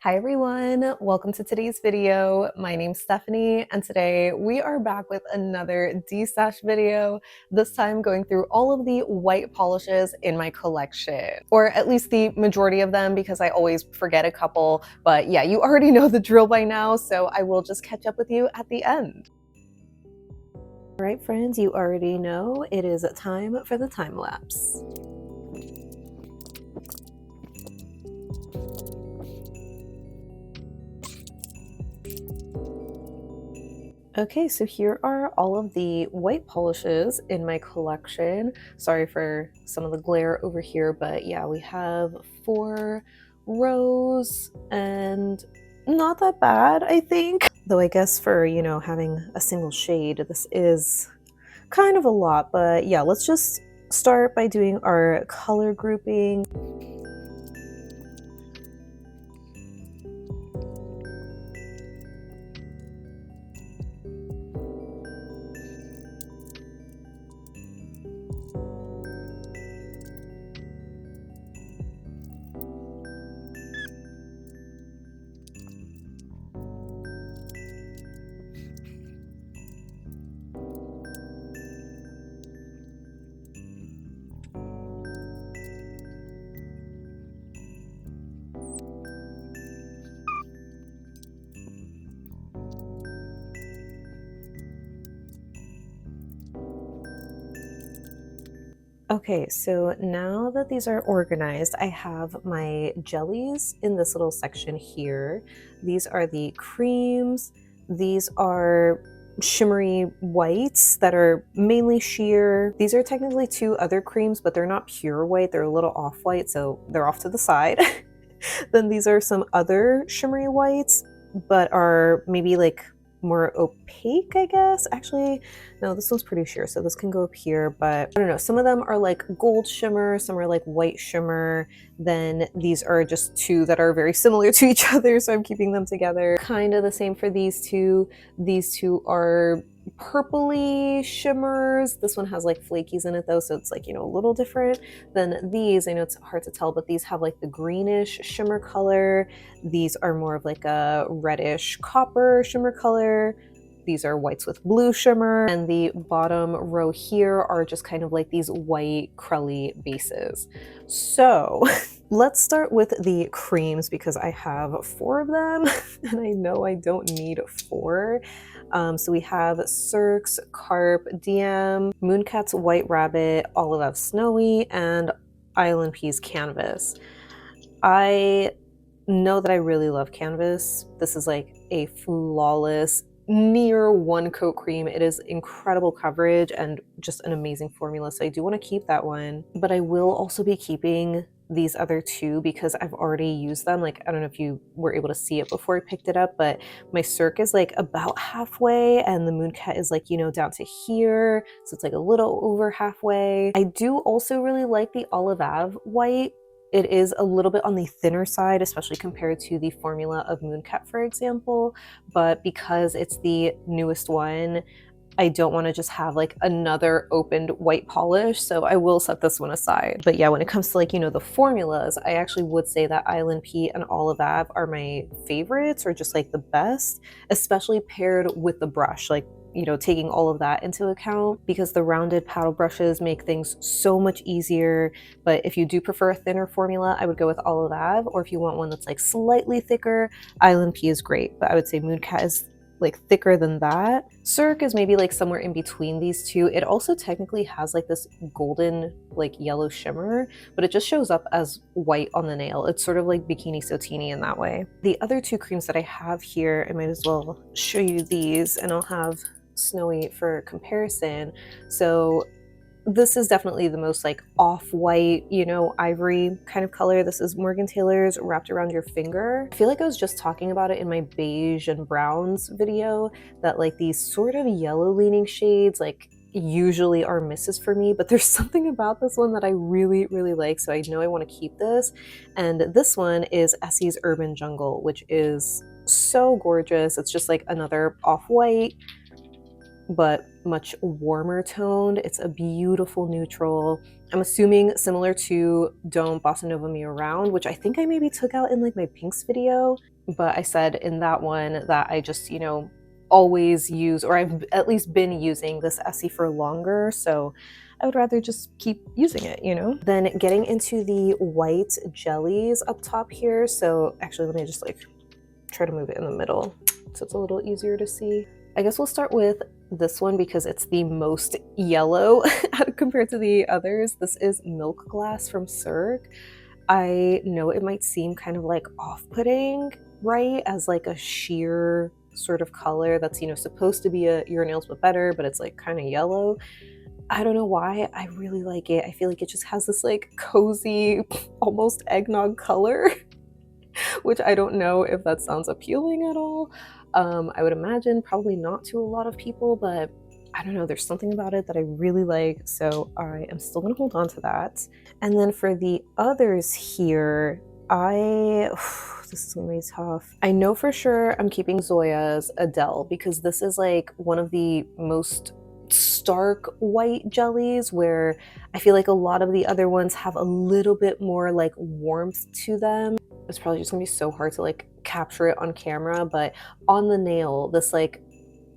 Hi everyone, welcome to today's video. My name's Stephanie and today we are back with another Destash video, this time going through all of the white polishes in my collection. Or at least the majority of them because I always forget a couple, but yeah, you already know the drill by now, so I will just catch up with you at the end. All right friends, you already know it is time for the time lapse. Okay, so here are all of the white polishes in my collection. Sorry for some of the glare over here, but yeah, we have 4 rows and not that bad, I think. Though I guess for, having a single shade, this is kind of a lot, but yeah, let's just start by doing our color grouping. Okay, so now that these are organized, I have my jellies in this little section here. These are the creams. These are shimmery whites that are mainly sheer. These are technically 2 other creams, but they're not pure white. They're a little off-white, so they're off to the side. Then these are some other shimmery whites, but are maybe like more opaque, I guess. Actually, no, this one's pretty sheer, so this can go up here, but I don't know. Some of them are like gold shimmer, some are like white shimmer. Then these are just 2 that are very similar to each other, so I'm keeping them together. Kind of the same for these 2. These 2 are purpley shimmers. This one has like flakies in it though, so it's like, a little different than these. I know it's hard to tell, but these have like the greenish shimmer color. These are more of like a reddish copper shimmer color. These are whites with blue shimmer. And the bottom row here are just kind of like these white crelly bases. So let's start with the creams because I have 4 of them and I know I don't need 4. So we have Cirque's Carp DM, Mooncat's White Rabbit, Olive Ave Snowy, and Island Peas Canvas. I know that I really love Canvas. This is like a flawless, near 1 coat cream. It is incredible coverage and just an amazing formula. So I do want to keep that one, but I will also be keeping these other 2 because I've already used them. Like, I don't know if you were able to see it before I picked it up, but my Cirque is like about halfway and the Mooncat is like, down to here. So it's like a little over halfway. I do also really like the Olive Ave white. It is a little bit on the thinner side, especially compared to the formula of Mooncat, for example. But because it's the newest one, I don't want to just have like another opened white polish, so I will set this one aside. But yeah, when it comes to like, the formulas, I actually would say that Island Pea and Olive Ave are my favorites or just like the best, especially paired with the brush. Like, taking all of that into account because the rounded paddle brushes make things so much easier. But if you do prefer a thinner formula, I would go with Olive Ave, or if you want one that's like slightly thicker, Island Pea is great. But I would say Mooncat is like thicker than that. Cirque is maybe like somewhere in between these 2. It also technically has like this golden like yellow shimmer, but it just shows up as white on the nail. It's sort of like Bikini Sotini in that way. The other 2 creams that I have here, I might as well show you these, and I'll have Snowy for comparison. So this is definitely the most like off-white, ivory kind of color. This is Morgan Taylor's Wrapped Around Your Finger. I feel like I was just talking about it in my beige and browns video, that like these sort of yellow leaning shades like usually are misses for me, but there's something about this one that I really, really like, so I know I want to keep this. And this one is Essie's Urban Jungle, which is so gorgeous. It's just like another off-white, but much warmer toned. It's a beautiful neutral. I'm assuming similar to Don't Bossa Nova Me Around, which I think I maybe took out in like my pinks video, but I said in that one that I just, you know, always use, or I've at least been using this Essie for longer, so I would rather just keep using it, you know? Then getting into the white jellies up top here. So actually, let me just like try to move it in the middle so it's a little easier to see. I guess we'll start with this one because it's the most yellow compared to the others. This is Milk Glass from Cirque. I know it might seem kind of like off-putting, right? As like a sheer sort of color that's, you know, supposed to be a Your Nails But Better, but it's like kind of yellow. I don't know why, I really like it. I feel like it just has this like cozy, almost eggnog color, which I don't know if that sounds appealing at all. I would imagine probably not to a lot of people, but I don't know, there's something about it that I really like, so I am still gonna hold on to that. And then for the others here, this is gonna be tough. I know for sure I'm keeping Zoya's Adele because this is like one of the most stark white jellies where I feel like a lot of the other ones have a little bit more like warmth to them. It's probably just gonna be so hard to like capture it on camera, but on the nail, this like,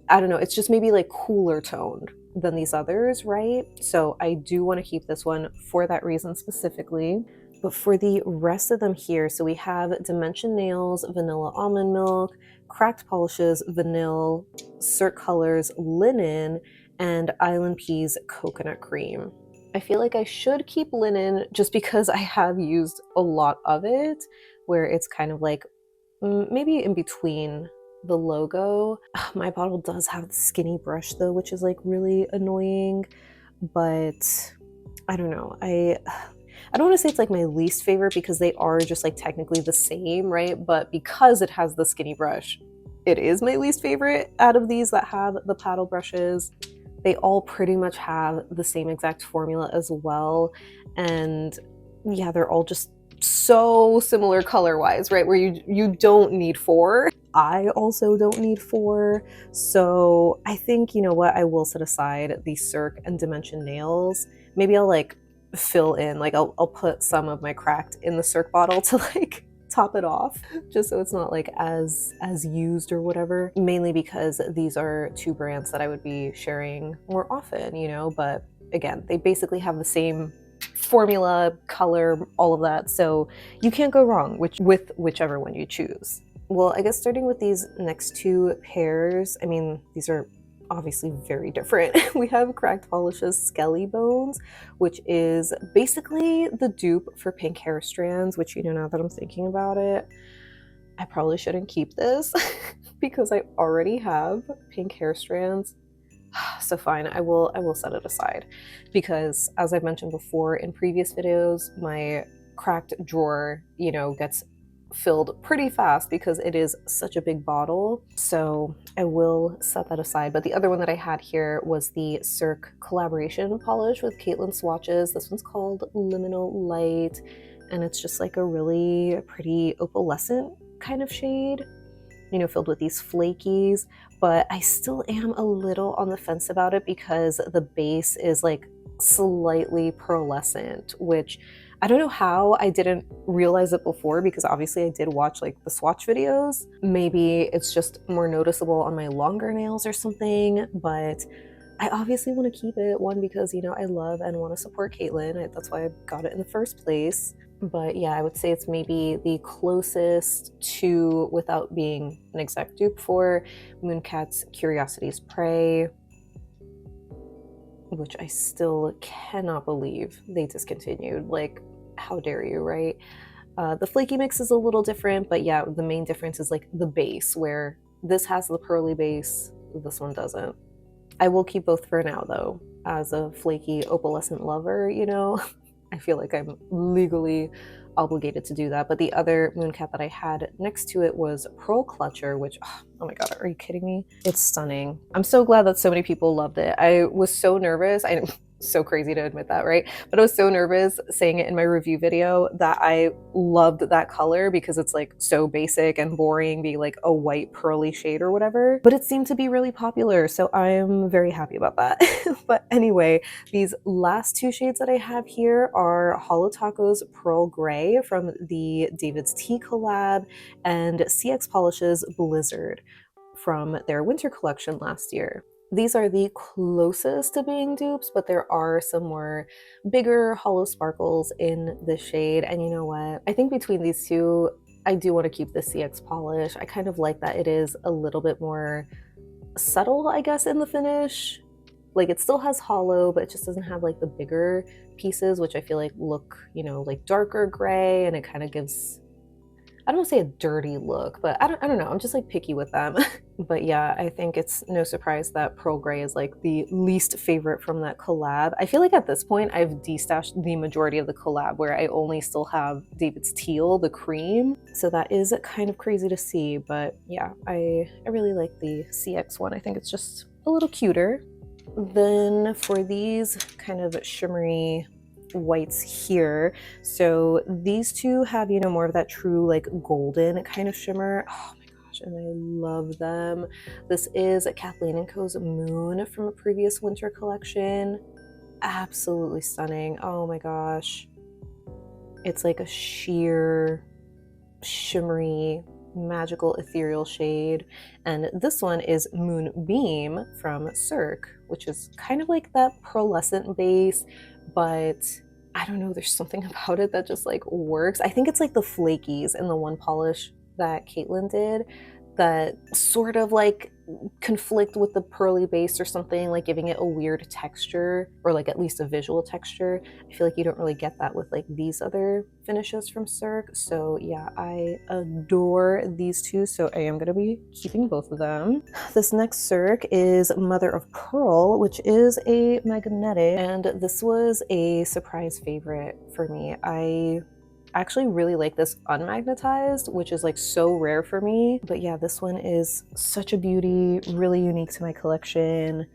I don't know, it's just maybe like cooler toned than these others, right? So I do want to keep this one for that reason specifically. But for the rest of them here, so we have Dimension Nails, Vanilla Almond Milk, Cracked Polishes, Vanilla, Cirque Colors, Linen, and Island Peas Coconut Cream. I feel like I should keep Linen just because I have used a lot of it, where it's kind of like maybe in between the logo. My bottle does have the skinny brush though, which is like really annoying, but I don't know. I don't want to say it's like my least favorite because they are just like technically the same, right? But because it has the skinny brush, it is my least favorite out of these that have the paddle brushes. They all pretty much have the same exact formula as well. And yeah, they're all just so similar color wise, right? Where you don't need four. I also don't need four. So I think, you know what, I will set aside the Cirque and Dimension nails. Maybe I'll like fill in, like I'll put some of my cracked in the Cirque bottle to like top it off, just so it's not like as used or whatever, mainly because these are two brands that I would be sharing more often, you know. But again, they basically have the same formula, color, all of that, so you can't go wrong with whichever one you choose. Well, I guess starting with these next two pairs, I mean, these are obviously very different. We have Cracked Polish's Skelly Bones, which is basically the dupe for Pink Hair Strands, which, you know, now that I'm thinking about it, I probably shouldn't keep this because I already have Pink Hair Strands. So fine, I will set it aside because, as I've mentioned before in previous videos, my cracked drawer, you know, gets filled pretty fast because it is such a big bottle. So I will set that aside. But the other one that I had here was the Cirque collaboration polish with Caitlin swatches. This one's called Liminal Light, and it's just like a really pretty opalescent kind of shade, you know, filled with these flakies. But I still am a little on the fence about it because the base is like slightly pearlescent, which I don't know how I didn't realize it before because obviously I did watch like the swatch videos. Maybe it's just more noticeable on my longer nails or something, but I obviously want to keep it. One, because, you know, I love and want to support Caitlin. That's why I got it in the first place. But yeah, I would say it's maybe the closest to, without being an exact dupe for, Mooncat's Curiosity's Prey, which I still cannot believe they discontinued. Like, how dare you, right? The flaky mix is a little different, but yeah, the main difference is like the base, where this has the pearly base, this one doesn't. I will keep both for now though, as a flaky opalescent lover, you know. I feel like I'm legally obligated to do that. But the other Mooncat that I had next to it was Pearl Clutcher, which, oh my god, are you kidding me? It's stunning. I'm so glad that so many people loved it. I was so nervous. so crazy to admit that, right? But I was so nervous saying it in my review video that I loved that color because it's like so basic and boring, being like a white pearly shade or whatever. But it seemed to be really popular, so I'm very happy about that. But anyway, these last two shades that I have here are Hollow Taco's Pearl Gray from the David's Tea collab and CX Polish's Blizzard from their winter collection last year. These are the closest to being dupes, but there are some more bigger hollow sparkles in the shade. And you know what? I think between these two, I do want to keep the CX polish. I kind of like that it is a little bit more subtle, I guess, in the finish. Like it still has hollow, but it just doesn't have like the bigger pieces, which I feel like look, you know, like darker gray, and it kind of gives, I don't want to say a dirty look, but I don't know. I'm just like picky with them. But yeah, I think it's no surprise that Pearl Gray is like the least favorite from that collab. I feel like at this point I've destashed the majority of the collab where I only still have David's Teal, the cream. So that is kind of crazy to see, but yeah, I really like the CX one. I think it's just a little cuter. Then for these kind of shimmery whites here, so these two have, you know, more of that true like golden kind of shimmer. Oh my gosh, and I love them. This is Kathleen & Co.'s Moon from a previous winter collection. Absolutely stunning. Oh my gosh, it's like a sheer shimmery magical ethereal shade. And this one is Moonbeam from Cirque, which is kind of like that pearlescent base, but I don't know, there's something about it that just like works. I think it's like the flakies in the one polish that Caitlin did that sort of like conflict with the pearly base or something, like giving it a weird texture, or like at least a visual texture. I feel like you don't really get that with like these other finishes from Cirque. So yeah, I adore these two, so I am gonna be keeping both of them. This next Cirque is Mother of Pearl, which is a magnetic, and this was a surprise favorite for me. I actually really like this unmagnetized, which is like so rare for me. But yeah, this one is such a beauty, really unique to my collection.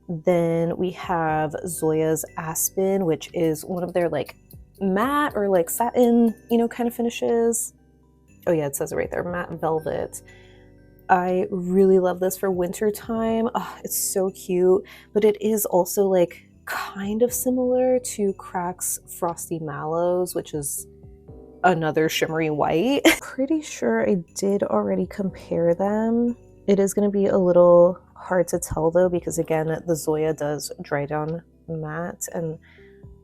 Then we have Zoya's Aspen, which is one of their like matte or like satin, you know, kind of finishes. Oh yeah, it says it right there, matte velvet. I really love this for winter time. Oh, it's so cute, but it is also like kind of similar to Crack's Frosty Mallows, which is another shimmery white. Pretty sure I did already compare them. It is going to be a little hard to tell though, because again, the Zoya does dry down matte, and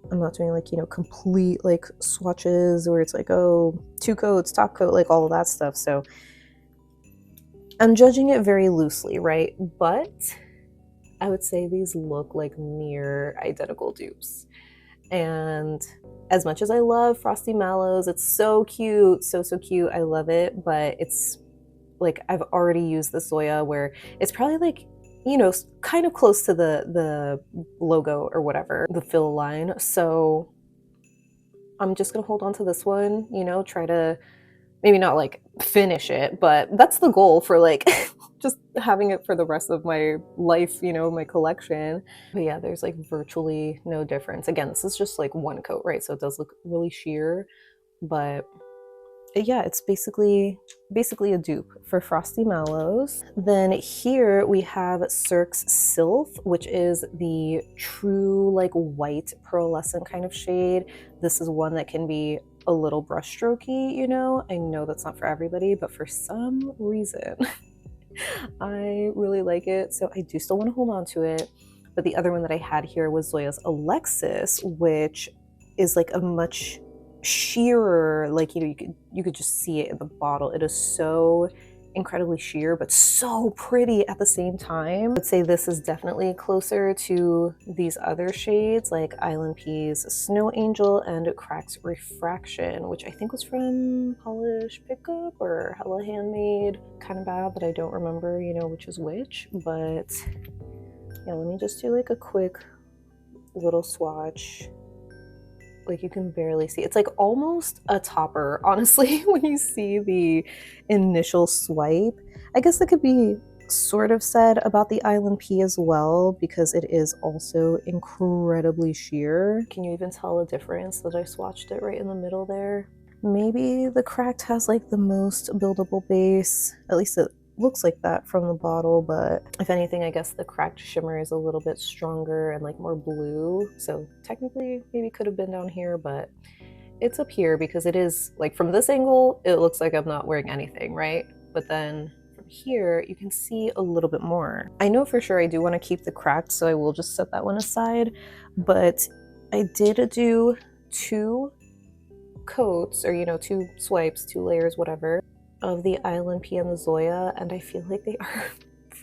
I'm not doing like, you know, complete like swatches where it's like, oh, 2 coats, top coat, like all of that stuff. So I'm judging it very loosely, right? But I would say these look like near identical dupes. And as much as I love Frosty Mallows, it's so cute, so cute, I love it, but it's like I've already used the Zoya where it's probably like, you know, kind of close to the logo or whatever, the fill line. So I'm just gonna hold on to this one, you know, try to maybe not like finish it, but that's the goal for like just having it for the rest of my life, you know, my collection. But yeah, there's like virtually no difference. Again, this is just like 1 coat, right? So it does look really sheer, but yeah, it's basically a dupe for Frosty Mallows. Then here we have Cirque's Sylph, which is the true like white pearlescent kind of shade. This is one that can be a little brushstrokey, you know. I know that's not for everybody, but for some reason I really like it, so I do still want to hold on to it. But the other one that I had here was Zoya's Alexis, which is like a much sheerer, like, you know, you could just see it in the bottle. It is so incredibly sheer, but so pretty at the same time. I'd say this is definitely closer to these other shades like Island Peas, Snow Angel, and Crack's Refraction, which I think was from Polish Pickup or Hella Handmade. Kind of bad that I don't remember, you know, which is which, but yeah, let me just do like a quick little swatch. Like you can barely see. It's like almost a topper, honestly, when you see the initial swipe. I guess that could be sort of said about the Island Pea as well, because it is also incredibly sheer. Can you even tell a difference that I swatched it right in the middle there? Maybe the cracked has like the most buildable base, at least it looks like that from the bottle, but if anything, I guess the cracked shimmer is a little bit stronger and like more blue, so technically maybe could have been down here, but it's up here because it is like from this angle it looks like I'm not wearing anything, right? But then from here you can see a little bit more. I know for sure I do want to keep the cracked, so I will just set that one aside, but I did do 2 coats, or you know, 2 swipes, 2 layers, whatever, of the Island Pea and the Zoya, and I feel like they are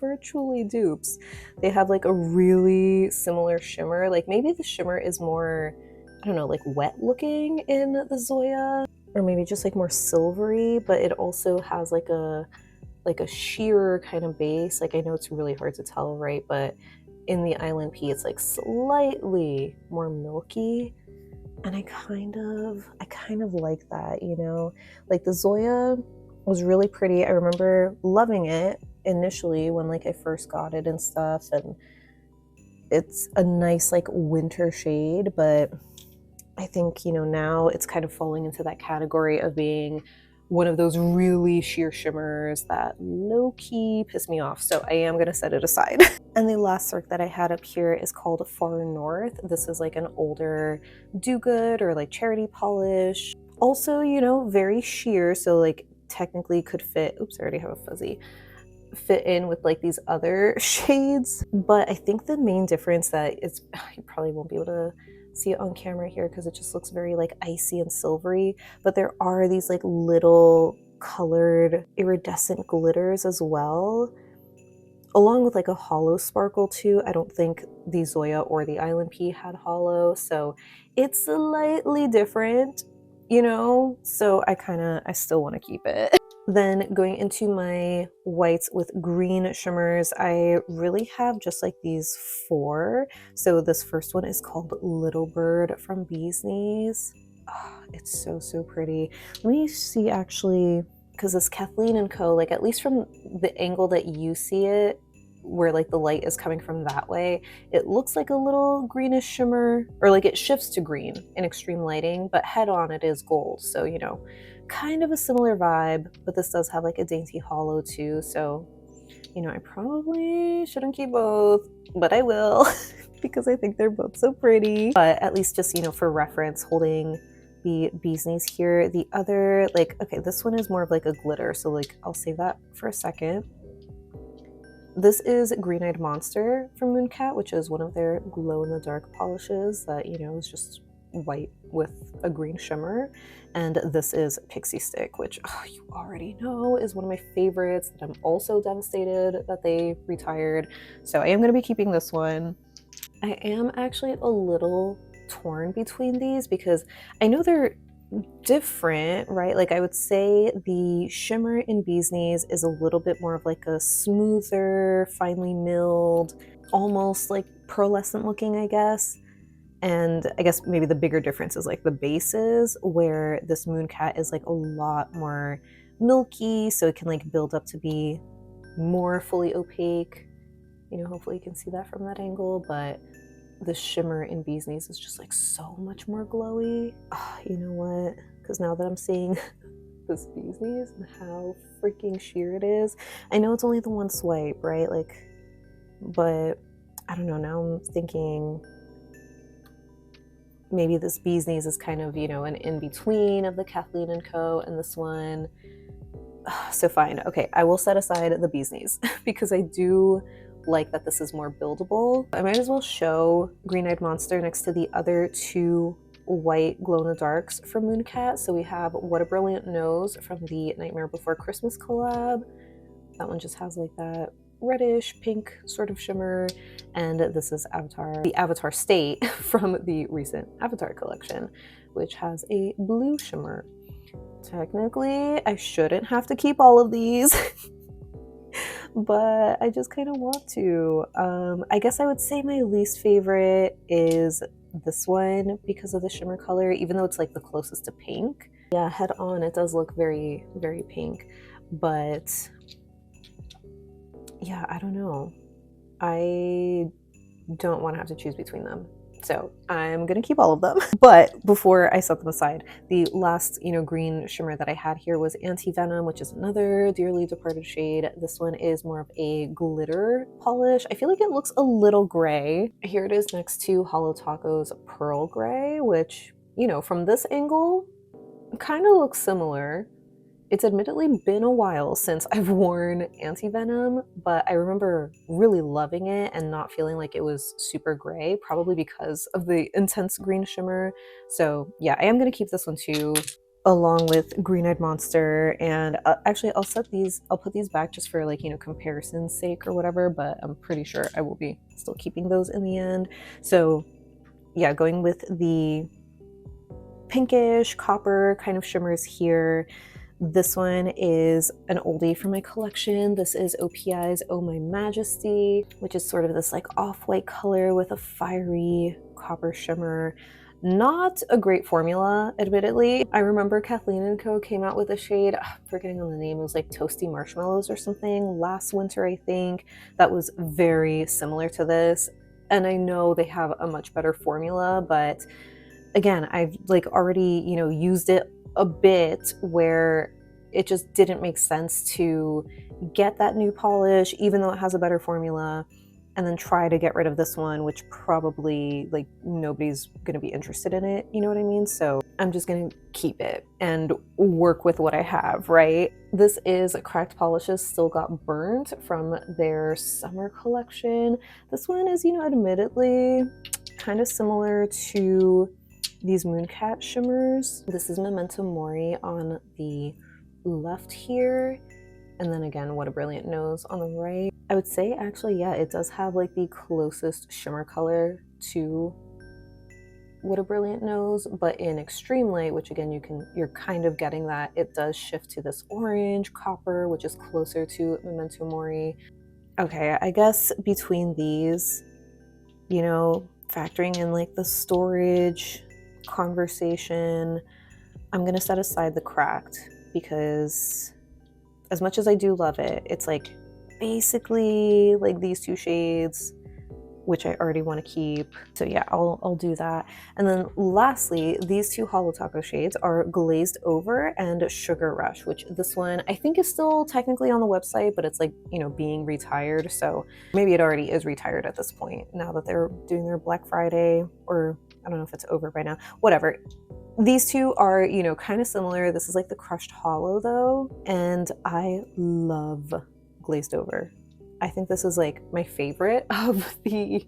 virtually dupes. They have like a really similar shimmer. Like maybe the shimmer is more, I don't know, like wet looking in the Zoya, or maybe just like more silvery, but it also has like a sheer kind of base. Like I know it's really hard to tell, right? But in the Island Pea, it's like slightly more milky. And I kind of like that, you know? Like the Zoya was really pretty. I remember loving it initially when like I first got it and stuff, and it's a nice like winter shade, but I think, you know, now it's kind of falling into that category of being one of those really sheer shimmers that low-key piss me off, so I am gonna set it aside. And the last circ that I had up here is called Far North. This is like an older do good or like charity polish. Also, you know, very sheer, so like technically could fit, oops, I already have a fuzzy, fit in with like these other shades. But I think the main difference that is, you probably won't be able to see it on camera here because it just looks very like icy and silvery, but there are these like little colored iridescent glitters as well, along with like a hollow sparkle too. I don't think the Zoya or the Island Pea had hollow, so it's slightly different, you know, so I still want to keep it. Then going into my whites with green shimmers, I really have just like these 4. So this first one is called Little Bird from Bee's Knees. Oh, it's so, so pretty. Let me see actually, because this Kathleen & Co., like at least from the angle that you see it, where like the light is coming from that way, it looks like a little greenish shimmer, or like it shifts to green in extreme lighting, but head on it is gold. So, you know, kind of a similar vibe, but this does have like a dainty hollow too. So, you know, I probably shouldn't keep both, but I will because I think they're both so pretty. But at least just, you know, for reference, holding the Bee's Knees here. The other, like, okay, this one is more of like a glitter, so like I'll save that for a second. This is Green Eyed Monster from Mooncat, which is one of their glow-in-the-dark polishes that, you know, is just white with a green shimmer. And this is Pixie Stick, which you already know is one of my favorites, that I'm also devastated that they retired. So I am going to be keeping this one. I am actually a little torn between these because I know they're different, right? Like I would say the shimmer in Bee's Knees is a little bit more of like a smoother, finely milled, almost like pearlescent looking, I guess. And I guess maybe the bigger difference is like the bases, where this Mooncat is like a lot more milky, so it can like build up to be more fully opaque. You know, hopefully you can see that from that angle, but the shimmer in Bee's Knees is just like so much more glowy. Oh, you know what? Because now that I'm seeing this Bee's Knees and how freaking sheer it is, I know it's only the one swipe, right? Like, but I don't know. Now I'm thinking maybe this Bee's Knees is kind of, you know, an in-between of the Kathleen & Co. and this one. So fine. Okay, I will set aside the Bee's Knees because I do like that this is more buildable. I might as well show Green Eyed Monster next to the other 2 white glow-in-the-darks from Mooncat. So we have What a Brilliant Nose from the Nightmare Before Christmas collab. That one just has like that reddish pink sort of shimmer. And this is Avatar, the Avatar State from the recent Avatar collection, which has a blue shimmer. Technically, I shouldn't have to keep all of these. But I just kind of want to. I guess I would say my least favorite is this one because of the shimmer color, even though it's like the closest to pink. Yeah, head on, it does look very, very pink. But yeah, I don't know. I don't want to have to choose between them. So I'm gonna keep all of them. But before I set them aside, the last, green shimmer that I had here was Anti-Venom, which is another dearly departed shade. This one is more of a glitter polish. I feel like it looks a little gray. Here it is next to Hollow Taco's Pearl Gray, which, from this angle, kind of looks similar. It's admittedly been a while since I've worn Anti-Venom, but I remember really loving it and not feeling like it was super gray, probably because of the intense green shimmer. So yeah, I am going to keep this one too, along with Green Eyed Monster. And actually, I'll put these back just for like, comparison's sake or whatever, but I'm pretty sure I will be still keeping those in the end. So yeah, going with the pinkish copper kind of shimmers here. This one is an oldie from my collection. This is OPI's Oh My Majesty, which is sort of this like off-white color with a fiery copper shimmer. Not a great formula, admittedly. I remember Kathleen & Co. came out with a shade, I'm forgetting on the name, it was like Toasty Marshmallows or something, last winter, I think, that was very similar to this. And I know they have a much better formula, but again, I've like already, used it a bit where it just didn't make sense to get that new polish, even though it has a better formula, and then try to get rid of this one, which probably like nobody's gonna be interested in it, you know what I mean? So I'm just gonna keep it and work with what I have, right? This is Cracked Polishes Still Got Burnt from their summer collection. This one is, admittedly kind of similar to these Mooncat shimmers. This is Memento Mori on the left here, and then again, What a Brilliant Nose on the right. I would say actually, yeah, it does have like the closest shimmer color to What a Brilliant Nose, but in extreme light, which again, you're kind of getting that, it does shift to this orange copper, which is closer to Memento Mori. Okay, I guess between these, factoring in like the storage conversation, I'm gonna set aside the Cracked because as much as I do love it, it's like basically like these two shades, which I already want to keep. So yeah, I'll do that. And then lastly, these two Hollow Taco shades are Glazed Over and Sugar Rush, which this one I think is still technically on the website, but it's like, being retired. So maybe it already is retired at this point now that they're doing their Black Friday, or I don't know if it's over by now, whatever. These two are, kind of similar. This is like the Crushed Hollow though, and I love Glazed Over. I think this is like my favorite of the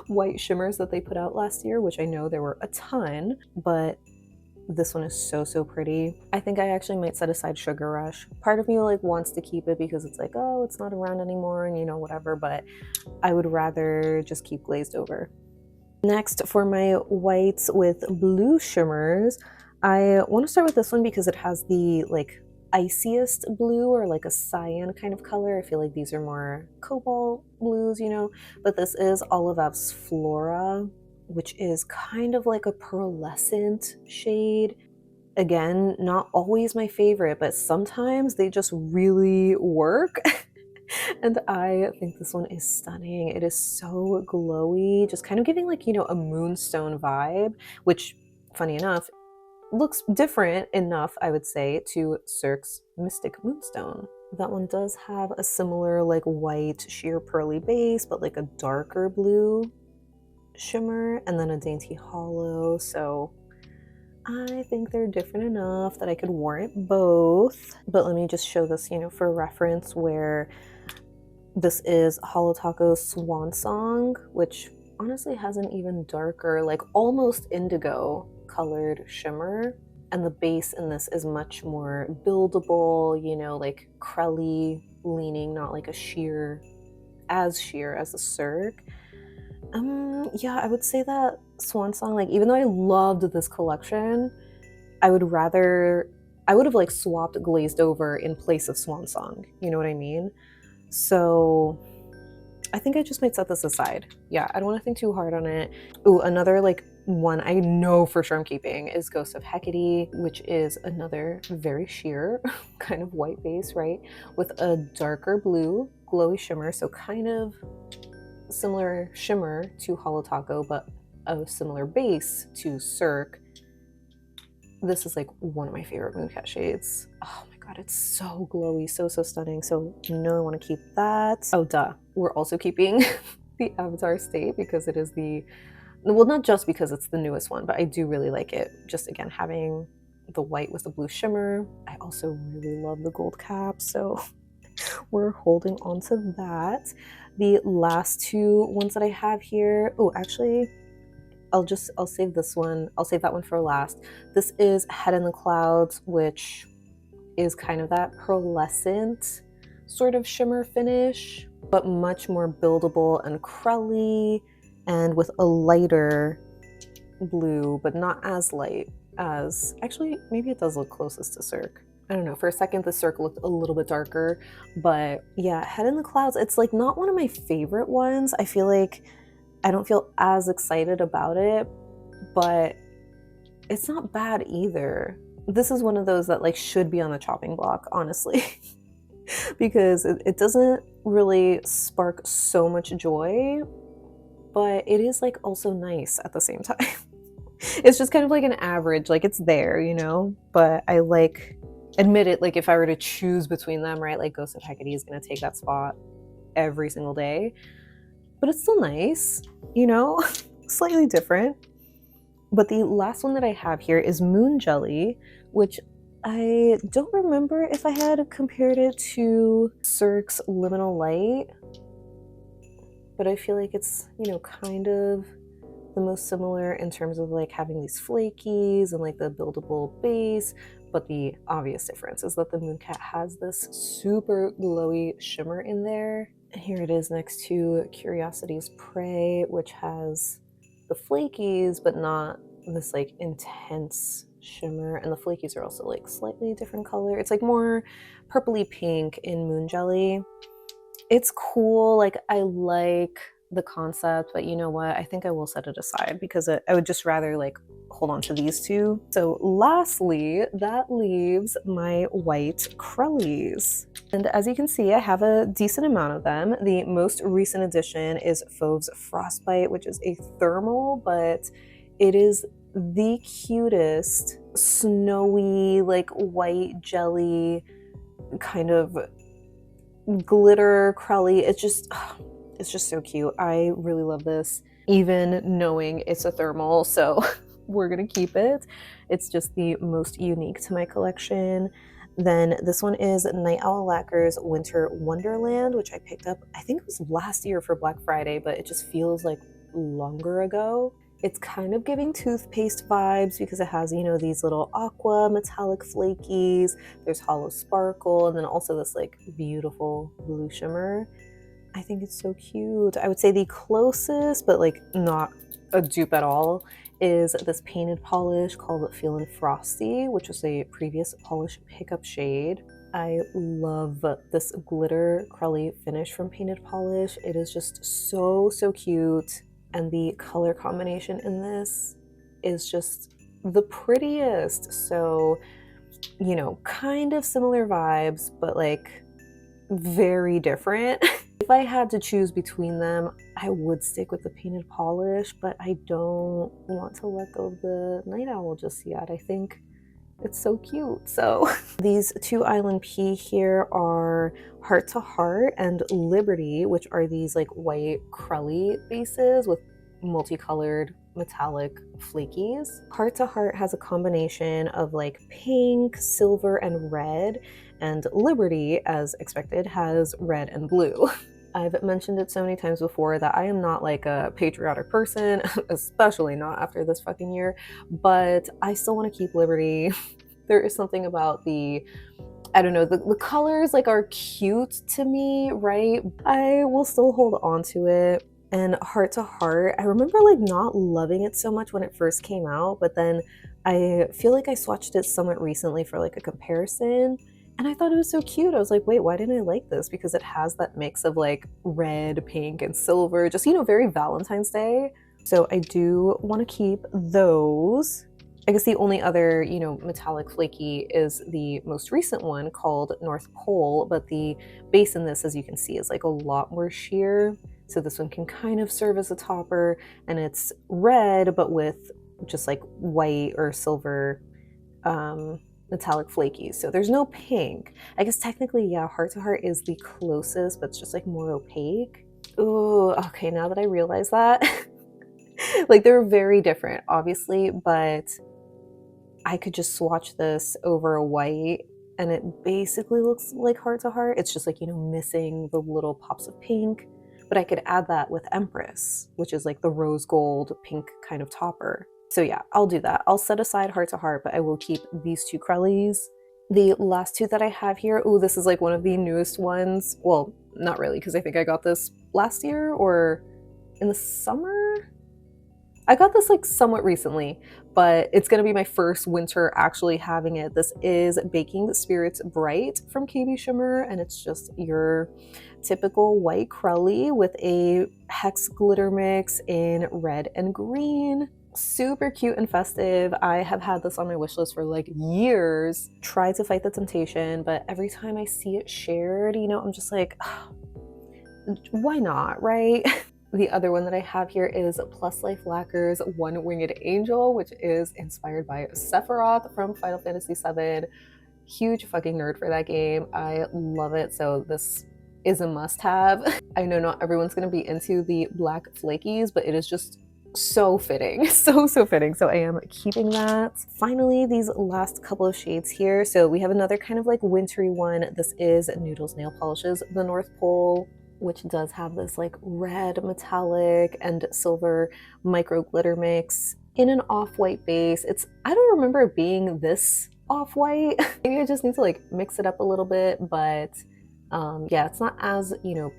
white shimmers that they put out last year, which I know there were a ton, but this one is so, so pretty. I think I actually might set aside Sugar Rush. Part of me like wants to keep it because it's like, oh, it's not around anymore and whatever, but I would rather just keep Glazed Over. Next, for my whites with blue shimmers, I want to start with this one because it has the like iciest blue, or like a cyan kind of color. I feel like these are more cobalt blues, but this is Olivav's Flora, which is kind of like a pearlescent shade. Again, not always my favorite, but sometimes they just really work. And I think this one is stunning. It is so glowy, just kind of giving like, a moonstone vibe, which funny enough, looks different enough, I would say, to Cirque's Mystic Moonstone. That one does have a similar like white sheer pearly base, but like a darker blue shimmer, and then a dainty hollow. So I think they're different enough that I could warrant both. But let me just show this, for reference, where this is Hollow Taco's Swan Song, which honestly has an even darker, like almost indigo colored shimmer. And the base in this is much more buildable, like crelly leaning, not like a sheer as the Cirque. Yeah, I would say that Swan Song, like even though I loved this collection, I would have like swapped Glazed Over in place of Swan Song. You know what I mean? So I think I just might set this aside. Yeah, I don't want to think too hard on it. Ooh, another like one I know for sure I'm keeping is Ghost of Hecate, which is another very sheer kind of white base, right? With a darker blue glowy shimmer, so kind of similar shimmer to Holo Taco, but a similar base to Cirque. This is like one of my favorite Mooncat shades. Oh my god, it's so glowy, so stunning. So you know I want to keep that. Oh duh, we're also keeping the Avatar State because it is the, well, not just because it's the newest one, but I do really like it. Just again, having the white with the blue shimmer. I also really love the gold cap, so we're holding on to that. The last two ones that I have here, oh, actually, I'll save this one. I'll save that one for last. This is Head in the Clouds, which is kind of that pearlescent sort of shimmer finish, but much more buildable and crelly, and with a lighter blue, but not as light as, actually, maybe it does look closest to Cirque. I don't know, for a second the Cirque looked a little bit darker, but yeah, Head in the Clouds, it's like not one of my favorite ones. I feel like I don't feel as excited about it, but it's not bad either. This is one of those that like should be on the chopping block, honestly, because it doesn't really spark so much joy, but it is like also nice at the same time. It's just kind of like an average, like it's there, you know, but I like, admit it, like if I were to choose between them, right, like Ghost of Hecate is gonna take that spot every single day, but it's still nice, you know, slightly different. But the last one that I have here is Moon Jelly, which I don't remember if I had compared it to Cirque's Liminal Light, but I feel like it's, you know, kind of the most similar in terms of like having these flakies and like the buildable base, but the obvious difference is that the Mooncat has this super glowy shimmer in there. Here it is next to Curiosity's Prey, which has the flakies, but not this like intense shimmer. And the flakies are also like slightly different color. It's like more purpley pink in Moon Jelly. It's cool. Like I like the concept, but you know what? I think I will set it aside because I would just rather like hold on to these two. So lastly, that leaves my white crellies. And as you can see, I have a decent amount of them. The most recent addition is Fauve's Frostbite, which is a thermal, but it is the cutest snowy, like white jelly kind of glitter crelly. It's just so cute. I really love this, even knowing it's a thermal, so we're gonna keep it. It's just the most unique to my collection. Then this one is Night Owl Lacquer's Winter Wonderland, which I picked up, I think it was last year for Black Friday, but it just feels like longer ago. It's kind of giving toothpaste vibes because it has, you know, these little aqua metallic flakies, there's hollow sparkle, and then also this like beautiful blue shimmer. I think it's so cute. I would say the closest, but like not a dupe at all, is this painted polish called Feelin' Frosty, which was a previous polish pickup shade. I love this glitter crelly finish from Painted Polish. It is just so cute. And the color combination in this is just the prettiest. So, you know, kind of similar vibes, but like very different. If I had to choose between them, I would stick with the Painted Polish, but I don't want to let go of the Night Owl just yet. I think it's so cute. So these two Island Pea here are Heart to Heart and Liberty, which are these like white crelly bases with multicolored metallic flakies. Heart to Heart has a combination of like pink, silver, and red, and Liberty, as expected, has red and blue. I've mentioned it so many times before that I am not like a patriotic person, especially not after this fucking year, but I still want to keep Liberty. There is something about the, I don't know, the colors like are cute to me, right? I will still hold on to it. And Heart to Heart, I remember like not loving it so much when it first came out, but then I feel like I swatched it somewhat recently for like a comparison, and I thought it was so cute. I was like, wait, why didn't I like this? Because it has that mix of like red, pink, and silver, just, you know, very Valentine's Day. So I do want to keep those. I guess the only other, you know, metallic flaky is the most recent one called North Pole, but the base in this, as you can see, is like a lot more sheer. So this one can kind of serve as a topper, and it's red, but with just like white or silver metallic flaky. So there's no pink. I guess technically, yeah, Heart to Heart is the closest, but it's just like more opaque. Ooh, okay, now that I realize that, like they're very different, obviously, but I could just swatch this over a white and it basically looks like Heart to Heart. It's just like, you know, missing the little pops of pink. But I could add that with Empress, which is like the rose gold pink kind of topper. So yeah, I'll do that. I'll set aside Heart to Heart, but I will keep these two crellies. The last two that I have here, oh, this is like one of the newest ones. Well, not really, because I think I got this last year or in the summer. I got this like somewhat recently, but it's gonna be my first winter actually having it. This is Baking Spirits Bright from KB Shimmer, and it's just your typical white crelly with a hex glitter mix in red and green. Super cute and festive. I have had this on my wish list for like years. Tried to fight the temptation, but every time I see it shared, you know, I'm just like, why not, right? The other one that I have here is Plus Life Lacquer's One Winged Angel, which is inspired by Sephiroth from Final Fantasy VII. Huge fucking nerd for that game. I love it, so this is a must-have. I know not everyone's gonna be into the black flakies, but it is just so fitting, so fitting. So I am keeping that. Finally, these last couple of shades here. So we have another kind of like wintry one. This is Noodles Nail Polishes, the North Pole, which does have this like red metallic and silver micro glitter mix in an off-white base. I don't remember it being this off-white. Maybe I just need to like mix it up a little bit, but yeah, it's not as, you know,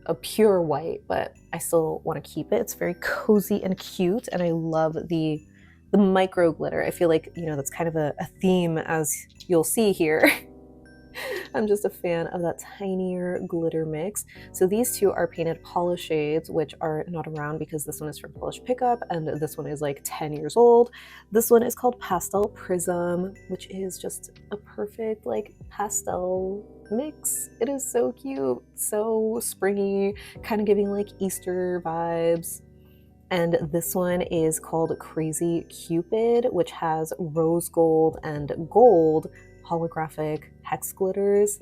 a pure white, but I still want to keep it. It's very cozy and cute, and I love the micro glitter. I feel like, you know, that's kind of a theme, as you'll see here. I'm just a fan of that tinier glitter mix. So these two are painted polish shades, which are not around because this one is from Polish Pickup and this one is like 10 years old. This one is called Pastel Prism, which is just a perfect like pastel mix. It is so cute, so springy, kind of giving like Easter vibes. And this one is called Crazy Cupid, which has rose gold and gold holographic hex glitters.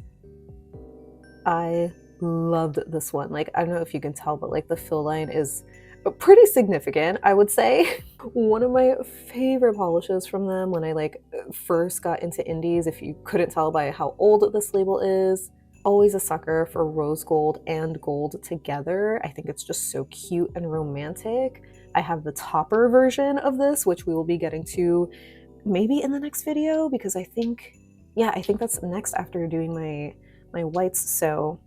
I loved this one. Like, I don't know if you can tell, but like the fill line is pretty significant, I would say. One of my favorite polishes from them when I like first got into indies, if you couldn't tell by how old this label is. Always a sucker for rose gold and gold together. I think it's just so cute and romantic. I have the topper version of this, which we will be getting to maybe in the next video, because I think that's next after doing my whites. So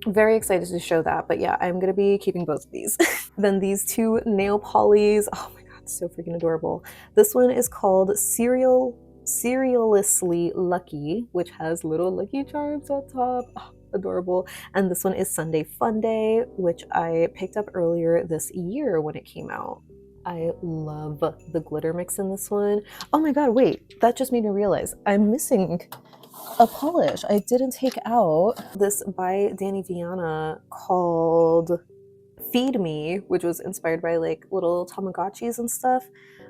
very excited to show that. But yeah, I'm gonna be keeping both of these. Then these two nail polys, oh my god, so freaking adorable. This one is called Serialously Lucky, which has little lucky charms on top. Oh, adorable. And this one is Sunday Fun Day, which I picked up earlier this year when it came out. I love the glitter mix in this one. Oh my god, wait, that just made me realize I'm missing a polish. I didn't take out this by Danny Viana called Feed Me, which was inspired by like little Tamagotchis and stuff.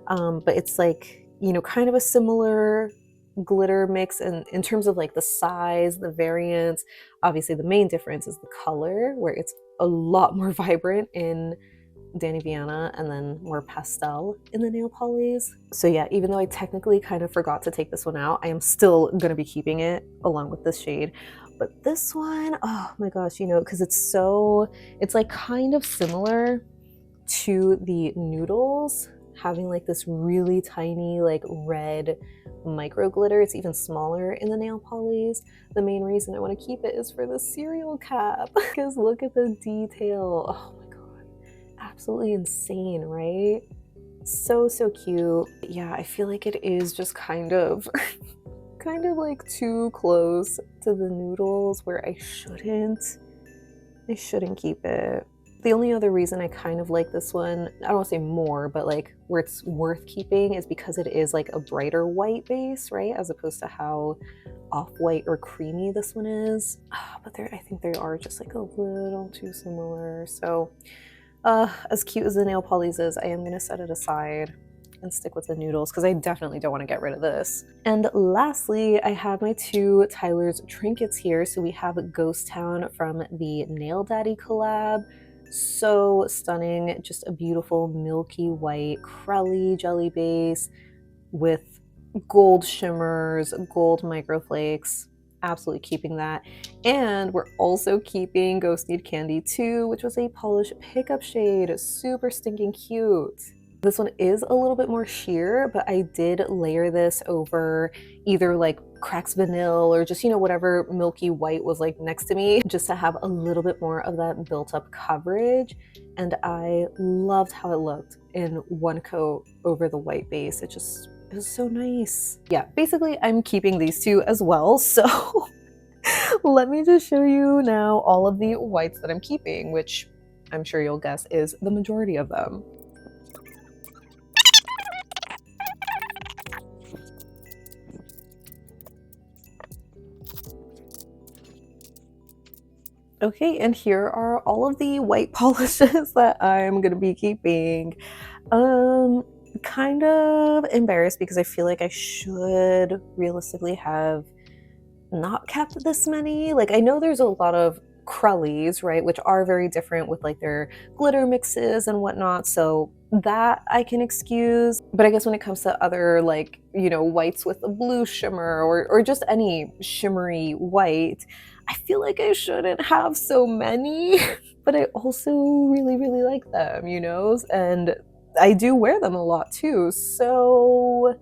But it's like, you know, kind of a similar glitter mix in terms of like the size, the variance. Obviously the main difference is the color, where it's a lot more vibrant in Danny Viana and then more pastel in the nail polys. So yeah, even though I technically kind of forgot to take this one out, I am still gonna be keeping it along with this shade. But this one, oh my gosh, you know, because it's like kind of similar to the Noodles, having like this really tiny like red micro glitter. It's even smaller in the nail polys. The main reason I want to keep it is for the cereal cap, because look at the detail. Oh my god, absolutely insane, right? So cute. Yeah, I feel like it is just kind of like too close to the Noodles, where I shouldn't keep it. The only other reason I kind of like this one, I don't want to say more, but like where it's worth keeping is because it is like a brighter white base, right? As opposed to how off-white or creamy this one is. But I think they are just like a little too similar. So as cute as the nail polys is, I am gonna set it aside and stick with the noodles because I definitely don't want to get rid of this. And lastly, I have my two Tyler's trinkets here. So we have Ghost Town from the Nail Daddy collab. So stunning, just a beautiful milky white crelly jelly base with gold shimmers, gold microflakes. Absolutely keeping that. And we're also keeping Ghost Need Candy 2, which was a polish pickup shade. Super stinking cute. This one is a little bit more sheer, but I did layer this over either like Cracks Vanille or just, you know, whatever milky white was like next to me, just to have a little bit more of that built up coverage. And I loved how it looked in one coat over the white base. It was so nice. Yeah, basically I'm keeping these two as well. So let me just show you now all of the whites that I'm keeping, which I'm sure you'll guess is the majority of them. Okay, and here are all of the white polishes that I'm gonna be keeping. Kind of embarrassed because I feel like I should realistically have not kept this many. Like, I know there's a lot of crellies, right, which are very different with like their glitter mixes and whatnot, so that I can excuse. But I guess when it comes to other, like, you know, whites with a blue shimmer or just any shimmery white, I feel like I shouldn't have so many. But I also really, really like them, you know, and I do wear them a lot too, so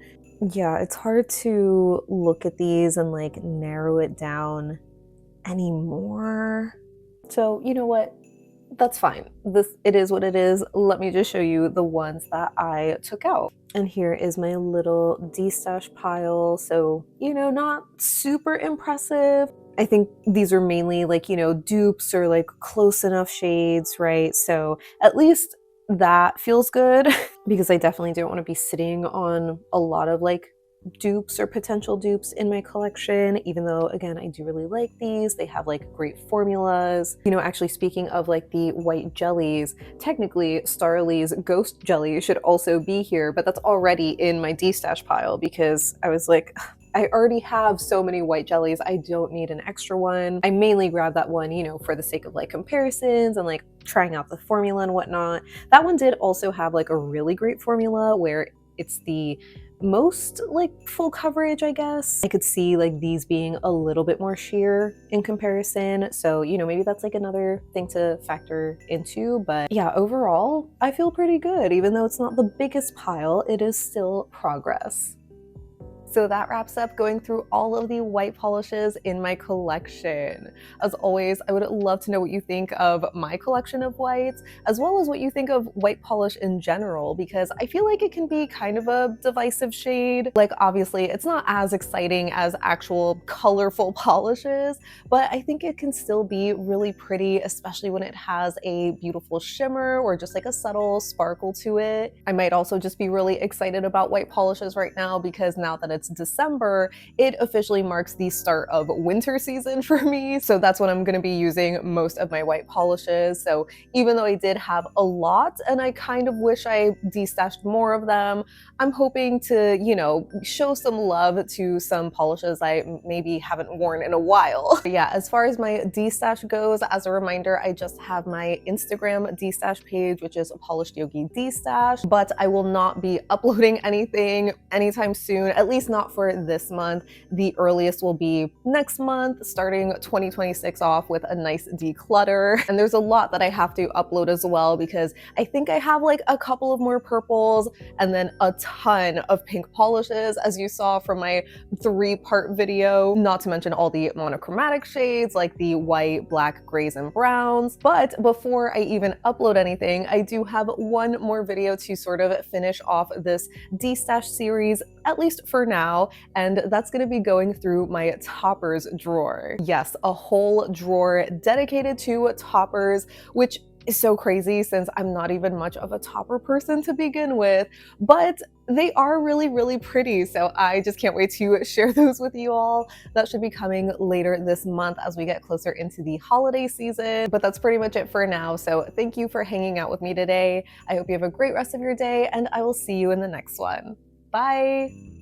yeah, it's hard to look at these and like narrow it down anymore. So you know what? That's fine. It is what it is. Let me just show you the ones that I took out. And here is my little destash pile. So, you know, not super impressive. I think these are mainly like, you know, dupes or like close enough shades, right? So at least that feels good because I definitely don't want to be sitting on a lot of like dupes or potential dupes in my collection, even though again I do really like these. They have like great formulas. You know, actually speaking of like the white jellies, technically Starly's Ghost Jelly should also be here, but that's already in my destash pile because I was like, I already have so many white jellies, I don't need an extra one. I mainly grabbed that one, you know, for the sake of like comparisons and like trying out the formula and whatnot. That one did also have like a really great formula where it's the most like full coverage, I guess. I could see like these being a little bit more sheer in comparison. So, you know, maybe that's like another thing to factor into. But yeah, overall, I feel pretty good. Even though it's not the biggest pile, it is still progress. So that wraps up going through all of the white polishes in my collection. As always, I would love to know what you think of my collection of whites, as well as what you think of white polish in general, because I feel like it can be kind of a divisive shade. Like, obviously, it's not as exciting as actual colorful polishes, but I think it can still be really pretty, especially when it has a beautiful shimmer or just like a subtle sparkle to it. I might also just be really excited about white polishes right now because now that it's December, it officially marks the start of winter season for me. So that's when I'm going to be using most of my white polishes. So even though I did have a lot and I kind of wish I destashed more of them, I'm hoping to, you know, show some love to some polishes I maybe haven't worn in a while. But yeah, as far as my destash goes, as a reminder, I just have my Instagram destash page, which is Polished Yogi Destash, but I will not be uploading anything anytime soon, at least not for this month. The earliest will be next month, starting 2026 off with a nice declutter. And there's a lot that I have to upload as well because I think I have like a couple of more purples and then a ton of pink polishes, as you saw from my 3-part video, not to mention all the monochromatic shades like the white, black, grays, and browns. But before I even upload anything, I do have one more video to sort of finish off this destash series, at least for now, and that's going to be going through my toppers drawer. Yes, a whole drawer dedicated to toppers, which is so crazy since I'm not even much of a topper person to begin with, but they are really, really pretty. So I just can't wait to share those with you all. That should be coming later this month as we get closer into the holiday season. But that's pretty much it for now. So thank you for hanging out with me today. I hope you have a great rest of your day, and I will see you in the next one. Bye.